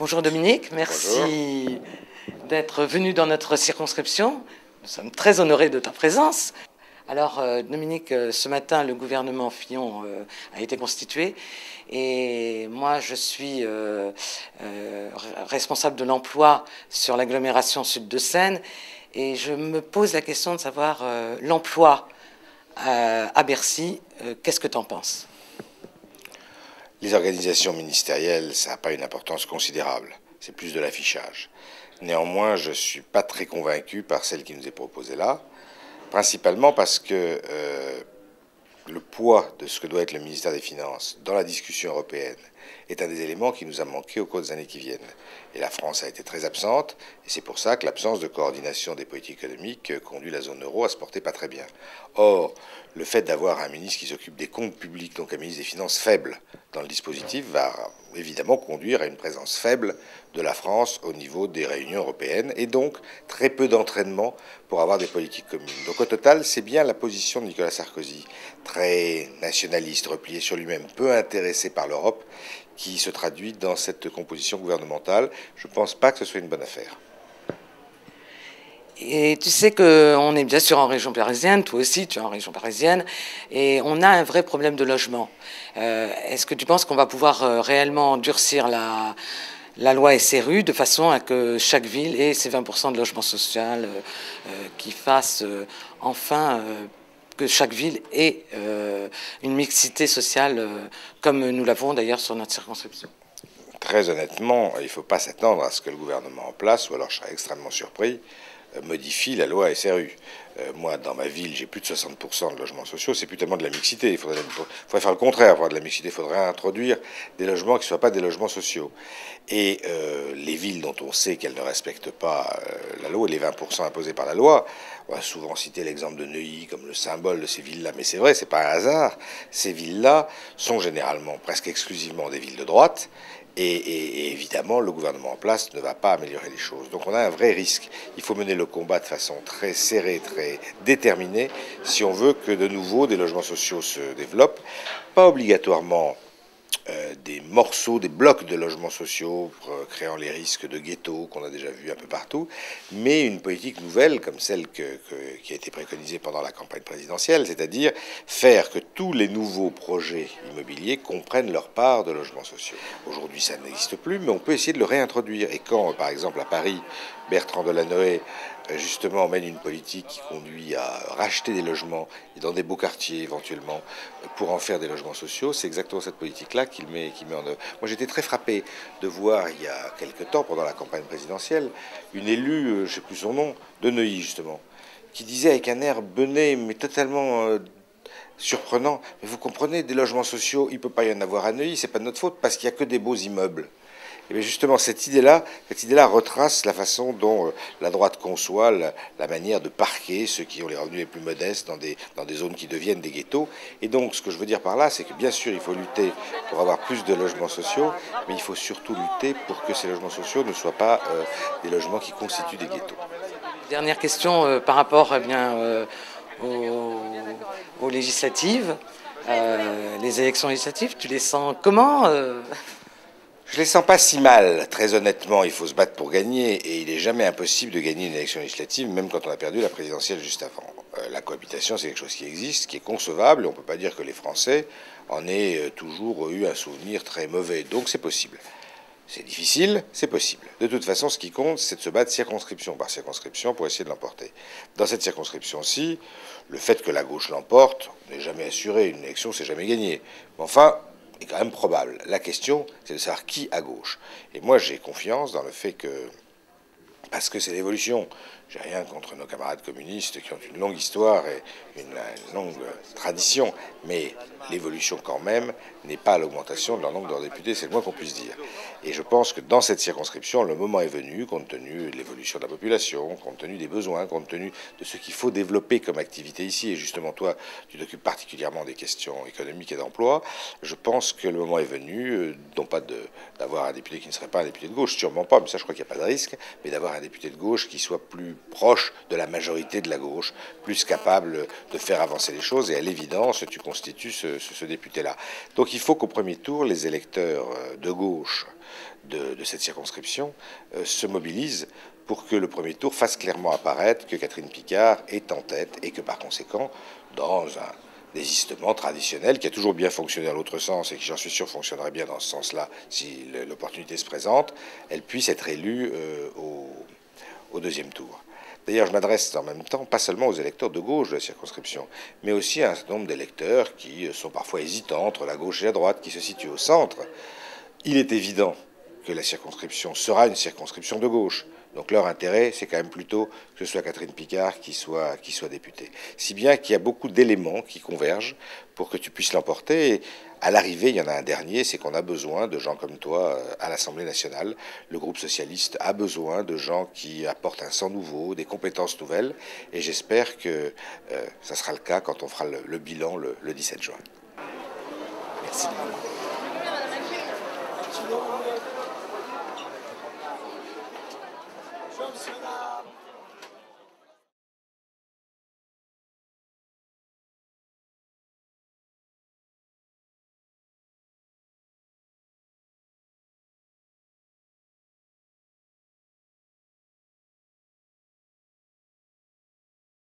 Bonjour Dominique, Bonjour. merci d'être venu dans notre circonscription. Nous sommes très honorés de ta présence. Alors Dominique, ce matin le gouvernement Fillon a été constitué et moi je suis responsable de l'emploi sur l'agglomération Sud de Seine et je me pose la question de savoir l'emploi à Bercy, qu'est-ce que tu en penses? Les organisations ministérielles, ça n'a pas une importance considérable. C'est plus de l'affichage. Néanmoins, je ne suis pas très convaincu par celle qui nous est proposée là, principalement parce que le poids de ce que doit être le ministère des Finances dans la discussion européenne est un des éléments qui nous a manqué au cours des années qui viennent. Et la France a été très absente, et c'est pour ça que l'absence de coordination des politiques économiques conduit la zone euro à se porter pas très bien. Or, le fait d'avoir un ministre qui s'occupe des comptes publics, donc un ministre des Finances faible dans le dispositif, va évidemment conduire à une présence faible de la France au niveau des réunions européennes, et donc très peu d'entraînement pour avoir des politiques communes. Donc au total, c'est bien la position de Nicolas Sarkozy, très nationaliste, replié sur lui-même, peu intéressé par l'Europe, qui se traduit dans cette composition gouvernementale. Je ne pense pas que ce soit une bonne affaire. Et tu sais qu'on est bien sûr en région parisienne, toi aussi tu es en région parisienne, et on a un vrai problème de logement. Est-ce que tu penses qu'on va pouvoir réellement durcir la loi SRU de façon à que chaque ville ait ses 20% de logement social, qui fasse enfin que chaque ville ait une mixité sociale comme nous l'avons d'ailleurs sur notre circonscription? Très honnêtement, il ne faut pas s'attendre à ce que le gouvernement en place, ou alors je serais extrêmement surpris, modifie la loi SRU. Moi, dans ma ville, j'ai plus de 60% de logements sociaux. C'est plus tellement de la mixité. Il faudrait faire le contraire. Pour de la mixité, il faudrait introduire des logements qui ne soient pas des logements sociaux. Et les villes dont on sait qu'elles ne respectent pas la loi, les 20% imposés par la loi, on va souvent citer l'exemple de Neuilly comme le symbole de ces villes-là. Mais c'est vrai, c'est pas un hasard. Ces villes-là sont généralement, presque exclusivement des villes de droite. Et évidemment, le gouvernement en place ne va pas améliorer les choses. Donc on a un vrai risque. Il faut mener le combat de façon très serrée, très déterminée, si on veut que de nouveau des logements sociaux se développent. Pas obligatoirement des morceaux, des blocs de logements sociaux, créant les risques de ghettos qu'on a déjà vus un peu partout, mais une politique nouvelle comme celle qui a été préconisée pendant la campagne présidentielle, c'est-à-dire faire que tous les nouveaux projets immobiliers comprennent leur part de logements sociaux. Aujourd'hui, ça n'existe plus, mais on peut essayer de le réintroduire. Et quand, par exemple, à Paris, Bertrand Delanoë justement mène une politique qui conduit à racheter des logements et dans des beaux quartiers éventuellement pour en faire des logements sociaux, c'est exactement cette politique-là qu'il met en œuvre. Moi j'étais très frappé de voir il y a quelque temps, pendant la campagne présidentielle, une élue, je ne sais plus son nom, de Neuilly justement, qui disait avec un air bené mais totalement surprenant, mais vous comprenez, des logements sociaux, il ne peut pas y en avoir à Neuilly, c'est pas de notre faute parce qu'il n'y a que des beaux immeubles. Et bien justement, cette idée-là retrace la façon dont la droite conçoit la manière de parquer ceux qui ont les revenus les plus modestes dans des zones qui deviennent des ghettos. Et donc, ce que je veux dire par là, c'est que bien sûr, il faut lutter pour avoir plus de logements sociaux, mais il faut surtout lutter pour que ces logements sociaux ne soient pas des logements qui constituent des ghettos. Dernière question par rapport aux législatives, les élections législatives, tu les sens comment Je les sens pas si mal, très honnêtement. Il faut se battre pour gagner, et il n'est jamais impossible de gagner une élection législative, même quand on a perdu la présidentielle juste avant. La cohabitation, c'est quelque chose qui existe, qui est concevable, et on ne peut pas dire que les Français en aient toujours eu un souvenir très mauvais. Donc c'est possible. C'est difficile, c'est possible. De toute façon, ce qui compte, c'est de se battre circonscription par circonscription pour essayer de l'emporter. Dans cette circonscription-ci, le fait que la gauche l'emporte n'est jamais assuré. Une élection, c'est jamais gagné. Mais enfin, est quand même probable. La question, c'est de savoir qui à gauche. Et moi, j'ai confiance dans le fait que, parce que c'est l'évolution, j'ai rien contre nos camarades communistes qui ont une longue histoire et une longue tradition, mais l'évolution quand même n'est pas à l'augmentation de leur nombre de députés, c'est le moins qu'on puisse dire. Et je pense que dans cette circonscription, le moment est venu, compte tenu de l'évolution de la population, compte tenu des besoins, compte tenu de ce qu'il faut développer comme activité ici, et justement toi, tu t'occupes particulièrement des questions économiques et d'emploi, je pense que le moment est venu, non pas d'avoir un député qui ne serait pas un député de gauche, sûrement pas, mais ça je crois qu'il n'y a pas de risque, mais d'avoir un député de gauche qui soit plus proche de la majorité de la gauche, plus capable de faire avancer les choses, et à l'évidence, tu constitues ce député-là. Donc il faut qu'au premier tour, les électeurs de gauche de cette circonscription se mobilisent pour que le premier tour fasse clairement apparaître que Catherine Picard est en tête et que par conséquent, dans un désistement traditionnel qui a toujours bien fonctionné dans l'autre sens et qui, j'en suis sûr, fonctionnerait bien dans ce sens-là si l'opportunité se présente, elle puisse être élue au deuxième tour. D'ailleurs, je m'adresse en même temps pas seulement aux électeurs de gauche de la circonscription, mais aussi à un certain nombre d'électeurs qui sont parfois hésitants entre la gauche et la droite, qui se situent au centre. Il est évident que la circonscription sera une circonscription de gauche. Donc leur intérêt, c'est quand même plutôt que ce soit Catherine Picard qui soit députée. Si bien qu'il y a beaucoup d'éléments qui convergent pour que tu puisses l'emporter. Et à l'arrivée, il y en a un dernier, c'est qu'on a besoin de gens comme toi à l'Assemblée nationale. Le groupe socialiste a besoin de gens qui apportent un sang nouveau, des compétences nouvelles. Et j'espère que ça sera le cas quand on fera le bilan le 17 juin. Merci. Şamsına